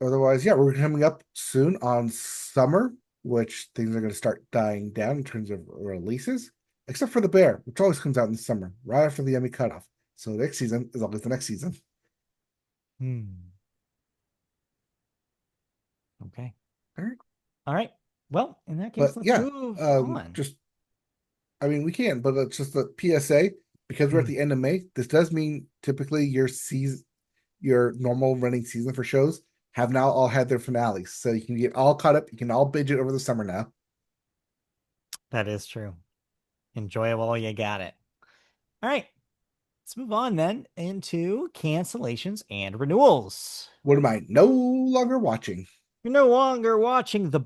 Otherwise, yeah, we're coming up soon on summer, which things are going to start dying down in terms of releases, except for The Bear, which always comes out in the summer, right after the Emmy cutoff. So next season is always the next season. Hmm. Okay. All right. All right. Well, in that case, But let's yeah, move on. just, I mean, we can, but it's just the PSA because we're at Hmm. the end of May. This does mean typically your normal running season for shows have now all had their finales. So you can get all caught up. You can all binge it over the summer now. That is true. Enjoy it while you got it. All right. Let's move on then into cancellations and renewals. What am I no longer watching? You're no longer watching the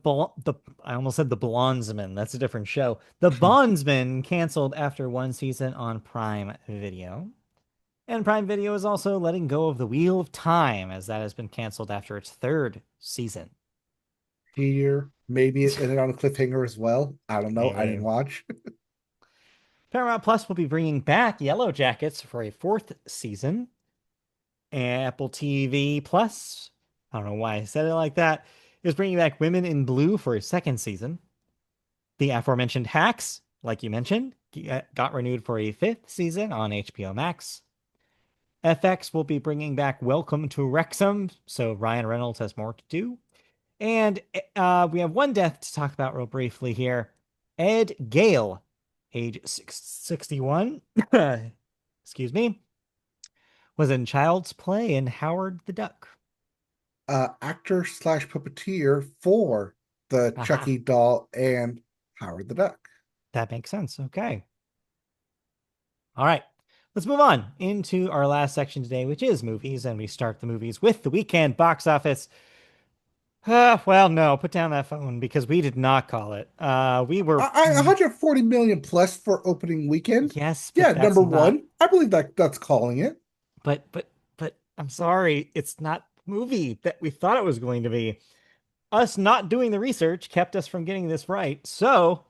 I almost said the Bondsman. That's a different show. The Bondsman canceled after one season on Prime Video. And Prime Video is also letting go of the Wheel of Time as that has been canceled after its third season. Here, maybe it ended on a cliffhanger as well. I don't know. I didn't Maybe. watch. Paramount Plus will be bringing back Yellow Jackets for a fourth season. Apple TV Plus, I don't know why I said it like that, is bringing back Women in Blue for a second season. The aforementioned Hacks, like you mentioned, got renewed for a fifth season on HBO Max. FX will be bringing back Welcome to Wrexham, so Ryan Reynolds has more to do. And we have one death to talk about real briefly here. Ed Gale, age 61, excuse me, was in Child's Play in Howard the Duck. Actor slash puppeteer for the Aha, Chucky doll and Howard the Duck. that makes sense. Okay. All right. Let's move on into our last section today, which is movies. And we start the movies with the weekend box office. Well, no, put down that phone because we did not call it. We were, 140 million plus for opening weekend. yes, Yeah, but that's number not, one. I believe that's calling it. but I'm sorry. It's not the movie that we thought it was going to be. Us not doing the research kept us from getting this right. So,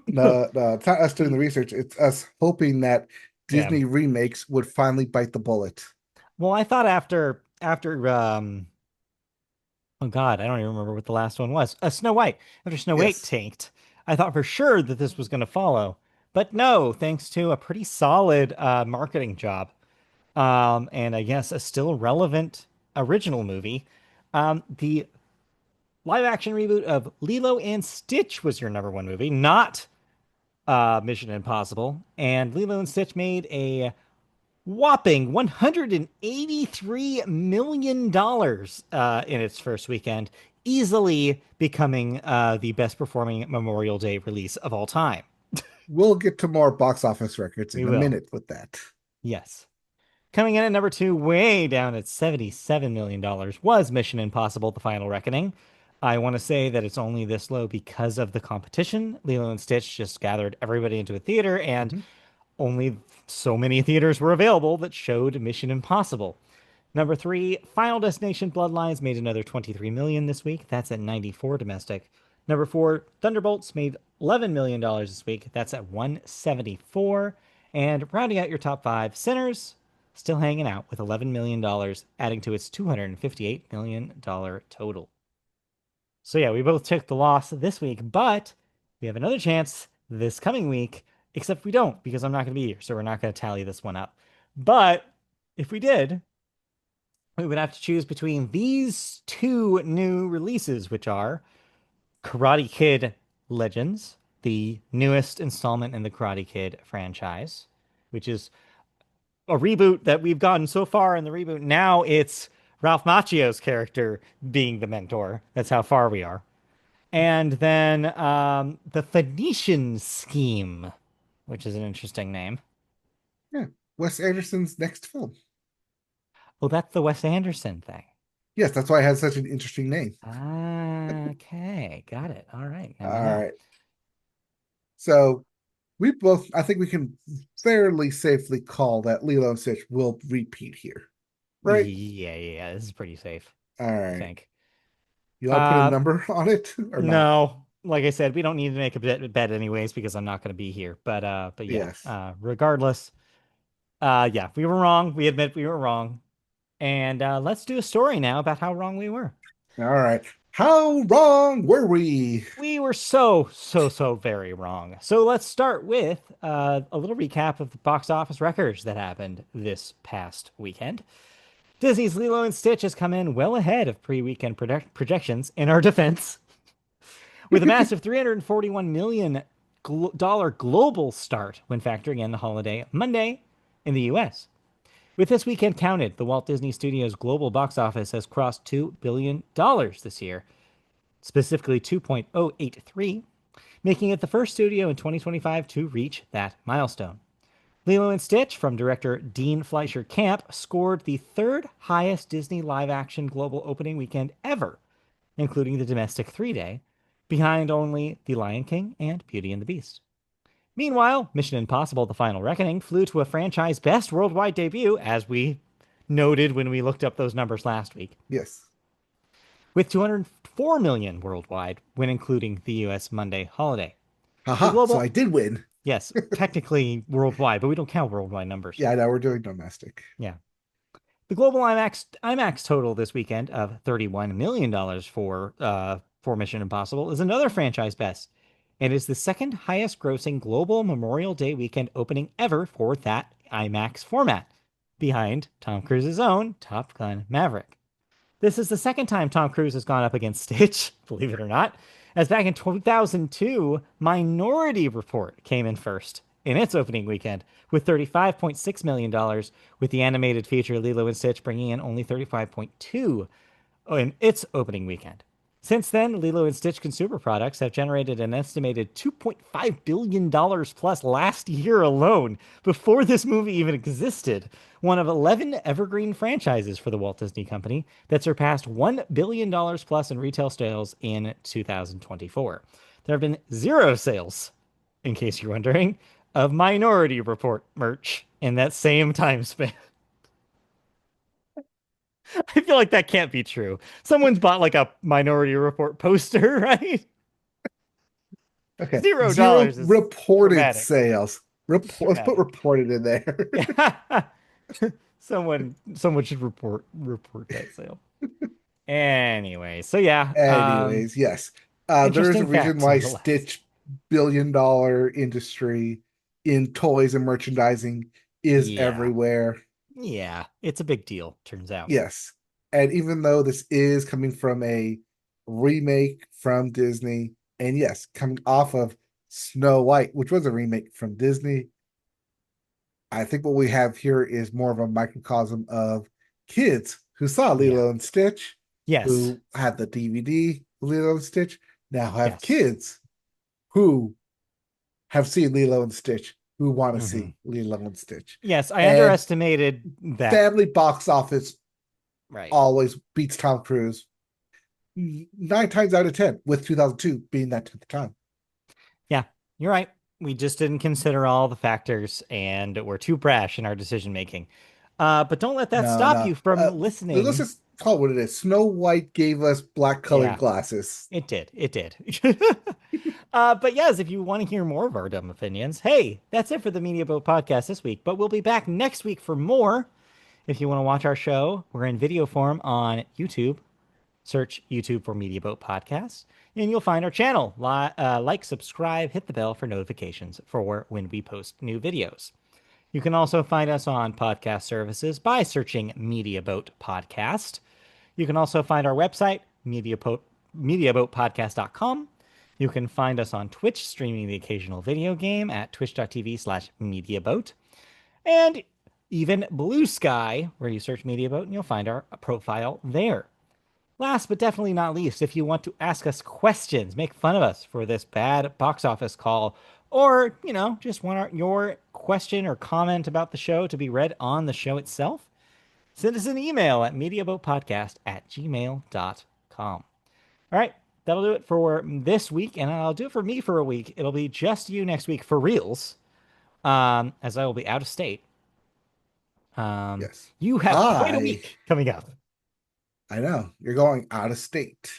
No, no, it's not us doing the the, research. It's us hoping that yeah. Disney remakes would finally bite the bullet. Well, I thought after oh God, I don't even remember what the last one was. Snow White. After Snow White Yes. tanked, I thought for sure that this was going to follow. But no, thanks to a pretty solid marketing job, and I guess a still relevant original movie, the live action reboot of Lilo and Stitch was your number one movie, not Mission Impossible. And Lilo and Stitch made a whopping $183 million in its first weekend, easily becoming the best performing Memorial Day release of all time. We'll get to more box office records We in a will. minute with that. Yes. Coming in at number two, way down at $77 million, was Mission Impossible: The Final Reckoning. I want to say that it's only this low because of the competition. Lilo and Stitch just gathered everybody into a theater, and Mhm. only so many theaters were available that showed Mission Impossible. Number three, Final Destination Bloodlines made another 23 million this week. That's at 94 domestic. Number four, Thunderbolts made $11 million this week. That's at 174. And rounding out your top five, Sinners still hanging out with $11 million, adding to its $258 million total. So yeah, we both took the loss this week, but we have another chance this coming week, except we don't because I'm not going to be here, so we're not going to tally this one up. But if we did, we would have to choose between these two new releases, which are Karate Kid Legends, the newest installment in the Karate Kid franchise, which is a reboot that we've gotten so far in the reboot. Now it's Ralph Macchio's character being the mentor. That's how far we are. And then the Phoenician Scheme, which is an interesting name. Yeah. Wes Anderson's next film. Oh, that's the Wes Anderson thing. Yes, that's why it has such an interesting name. Ah, okay, got it. All right, now I All know. right. So we both, I think we can fairly safely call that Lilo and Stitch will repeat here, right? Yeah, this is pretty safe, All I right. think. You want to put a Uh, number on it or not? no, like I said, we don't need to make a bet anyways because I'm not going to be here. But yeah, Yes. regardless, yeah, we were wrong. We admit we were wrong, and let's do a story now about how wrong we were. All right. How wrong were we? We were so very wrong. So let's start with a little recap of the box office records that happened this past weekend. Disney's Lilo and Stitch has come in well ahead of pre-weekend projections in our defense, with a massive $341 million global start when factoring in the holiday Monday in the US. With this weekend counted, the Walt Disney Studios global box office has crossed $2 billion this year, specifically 2.083, making it the first studio in 2025 to reach that milestone. Lilo and Stitch from director Dean Fleischer Camp scored the third highest Disney live action global opening weekend ever, including the domestic 3-day, behind only The Lion King and Beauty and the Beast. Meanwhile, Mission Impossible The Final Reckoning flew to a franchise best worldwide debut, as we noted when we looked up those numbers last week, Yes. with 204 million worldwide when including the US Monday holiday. The Haha. So I global, did win. yes, technically worldwide, but we don't count worldwide numbers. Yeah, now we're doing domestic. Yeah. The global IMAX total this weekend of $31 million for Mission Impossible is another franchise best, and is the second highest grossing global Memorial Day weekend opening ever for that IMAX format, behind Tom Cruise's own Top Gun Maverick. This is the second time Tom Cruise has gone up against Stitch, believe it or not, as back in 2002, Minority Report came in first in its opening weekend with $35.6 million, with the animated feature Lilo and Stitch bringing in only 35.2 in its opening weekend. Since then, Lilo and Stitch consumer products have generated an estimated $2.5 billion plus last year alone, before this movie even existed. One of 11 evergreen franchises for the Walt Disney Company that surpassed $1 billion plus in retail sales in 2024. There have been zero sales, in case you're wondering, of Minority Report merch in that same time span. I feel like that can't be true. Someone's bought like a Minority Report poster, right? Okay. Zero $0 is reported dramatic. sales. It's Let's put dramatic. reported in there. Yeah. Someone should report that sale. Anyway, so yeah, Anyways, yes. There is a interesting reason fact why nonetheless. Stitch billion-dollar industry in toys and merchandising is Yeah. everywhere. Yeah, it's a big deal, turns out. Yes. And even though this is coming from a remake from Disney, and yes, coming off of Snow White, which was a remake from Disney, I think what we have here is more of a microcosm of kids who saw Yeah. Lilo and Stitch, Yes. who had the DVD Lilo and Stitch, now have Yes. kids who have seen Lilo and Stitch, who want to Hmm. see Lilo and Stitch. Yes, I And underestimated that. family box office Right. always beats Tom Cruise 9 times out of 10, with 2002 being that 10th time. Yeah, you're right. We just didn't consider all the factors and we're too brash in our decision making. But don't let that No, stop no. you from Let's listening. just call it what it is. Snow White gave us black colored Yeah, glasses. it did. It did. But yes, if you want to hear more of our dumb opinions, hey, that's it for the Media Boat podcast this week. But we'll be back next week for more. If you want to watch our show, we're in video form on YouTube. Search YouTube for Media Boat Podcast, and you'll find our channel. Like, subscribe, hit the bell for notifications for when we post new videos. You can also find us on podcast services by searching Media Boat Podcast. You can also find our website, mediaboatpodcast.com. You can find us on Twitch, streaming the occasional video game at twitch.tv/mediaboat. And even Blue Sky, where you search Mediaboat, and you'll find our profile there. Last but definitely not least, if you want to ask us questions, make fun of us for this bad box office call, or, just want your question or comment about the show to be read on the show itself, send us an email at mediaboatpodcast@gmail.com. All right, that'll do it for this week, and I'll do it for me for a week. It'll be just you next week for reals, as I will be out of state. Yes. You have quite a I week coming up. I know. You're going out of state.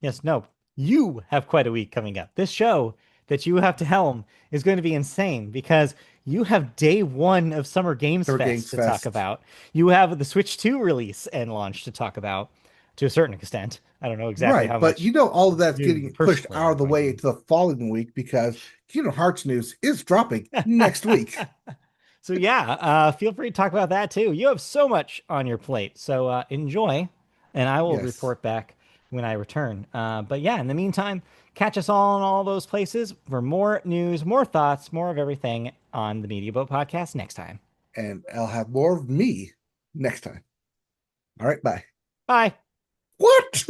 Yes, no, you have quite a week coming up. This show that you have to helm is going to be insane because you have day one of Summer Games Summer Fest Games to talk Fest. about. You have the Switch 2 release and launch to talk about to a certain extent. I don't know exactly Right. how But much you know all of that's you getting pushed personally out are of the going to way be. to the following week because Kingdom Hearts news is dropping next week. So yeah, feel free to talk about that too. You have so much on your plate, so enjoy, and I will Yes. report back when I return. But yeah, in the meantime, catch us all in all those places for more news, more thoughts, more of everything on the Media Boat Podcast next time. And I'll have more of me next time. All right. Bye. Bye. What?